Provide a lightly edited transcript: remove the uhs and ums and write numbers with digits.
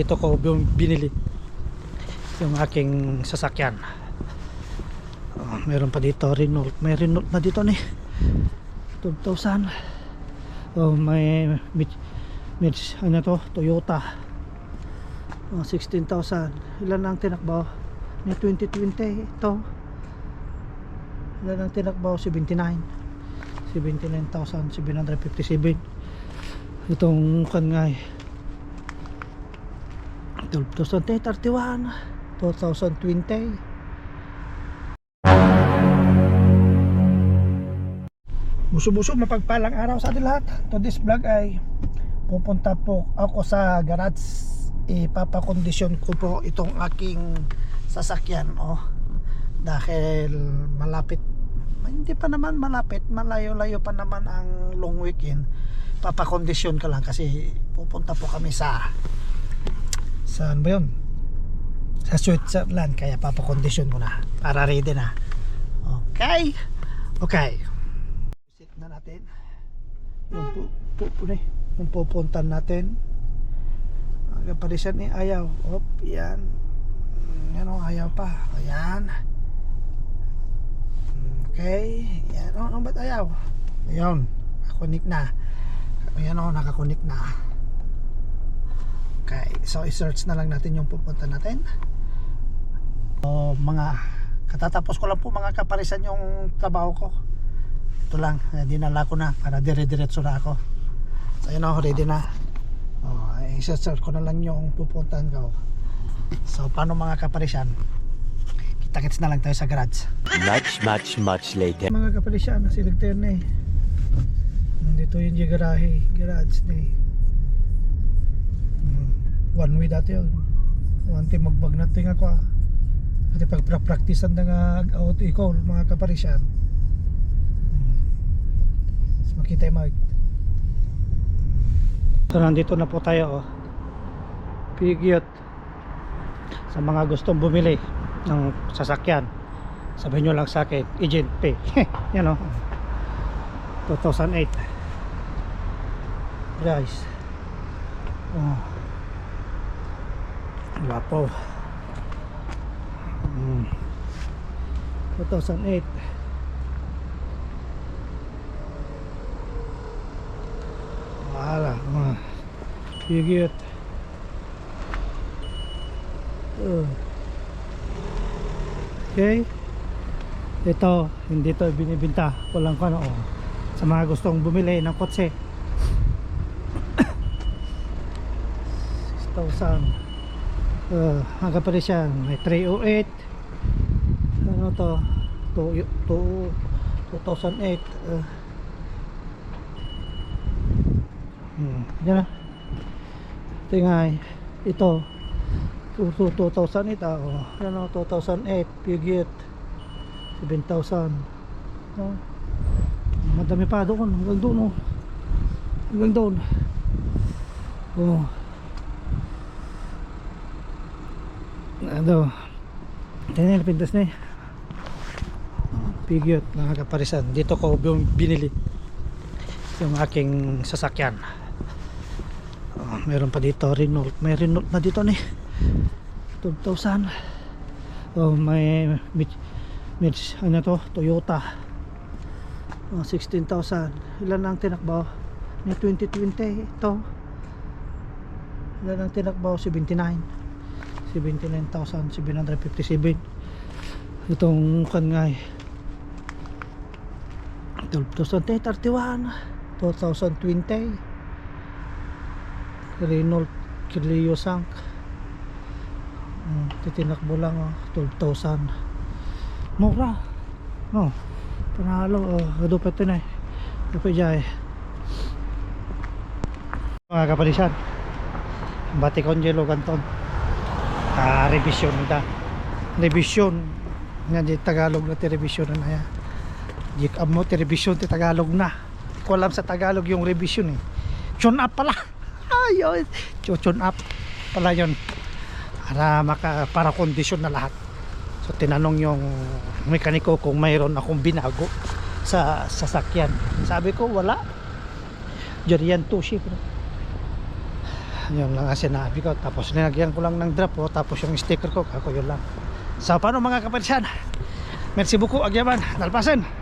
Ito ko binili yung aking sasakyan. Meron pa dito Renault. May Renault na dito ni 12,000. May ano to, Toyota. 16,000. Ilan ang tinakbaw? May 2020 ito. Ilan ang tinakbaw? 79,757. Itong kangay 12,031, 2020. Buso-buso, mapagpalang araw sa atin lahat. Today's vlog ay pupunta po ako sa garage. Ipapakondisyon ko po itong aking sasakyan, dahil malapit, hindi pa naman malapit, malayo-layo pa naman ang long weekend. Papakondisyon ka lang kasi pupunta po kami saan ba yun? Sa Switzerland, kaya papakondisyon ko na para ready na. Okay, visit na natin yung pupuntan natin. Kapalisan ni ayaw. Yan. Ayaw pa. Ayan. Okay. Yan. Ano ba't ayaw? Ayun. Nakakunik na. Ayan nakakunik na. Okay. So, i-search na lang natin yung pupunta natin. Mga katatapos ko lang po mga kapalisan yung trabaho ko. Ito lang. Dinala ko na para dire-diretso na ako. So, ready na. I-search ko na lang yung pupuntahan ko. So paano mga kapalisyan, kita-kits na lang tayo sa garage. Much later. Mga kapalisyan, nasilagter na nandito yung garage na one way dati yun. Wanti magbag natin ako kasi pagpraktisan na nga out ikaw mga kapalisyan. So makita yung So nandito na po tayo Pigyot. Sa mga gustong bumili ng sasakyan, sabihin nyo lang sa akin, agent pay. Yan 2008 guys. Wapo 2008. Wala Pigyot. Okay. Ito, hindi to binibenta. Walang sa mga gustong bumili ng kotse. 6,000. Hanggang pa rin siya. May 308. Ano to? 2008. Yan na. Tingay. Ito 2008 2008 Pigyot 7,000. Madami pa doon, hanggang doon hanggang doon. Tingnan, pintas na Pigyot mga kaparisan. Dito ko binili yung aking sasakyan. Meron pa dito Renault. May Renault na dito 12,000. May ano to, Toyota. 16,000. Ilan ang tinakbaw? May 2020 ito. Ilan ang tinakbaw? 79,757. Itong kangay 12,031, 2020 Renault Clio Sank. Titinakbo lang 12,000. Mura panalo. Dapat ito na dapat dyan mga kapalisan. Bati kon jelo kanton revision nita. Revision nga di Tagalog na revision na ya. Jik amo revision ti Tagalog na. Ko alam sa Tagalog yung revision Tune up pala. Ayun, tune up pala yun. Para kondisyon na lahat. So tinanong yung mekaniko kung mayroon akong binago sa sasakyan. Sabi ko wala. Durian to shift. Yun lang ang sinabi ko. Tapos nilagyan ko lang ng drop po. Tapos yung sticker ko, ako yun lang. So paano mga kaparsan? Merci beaucoup, agyaman, dalpasan.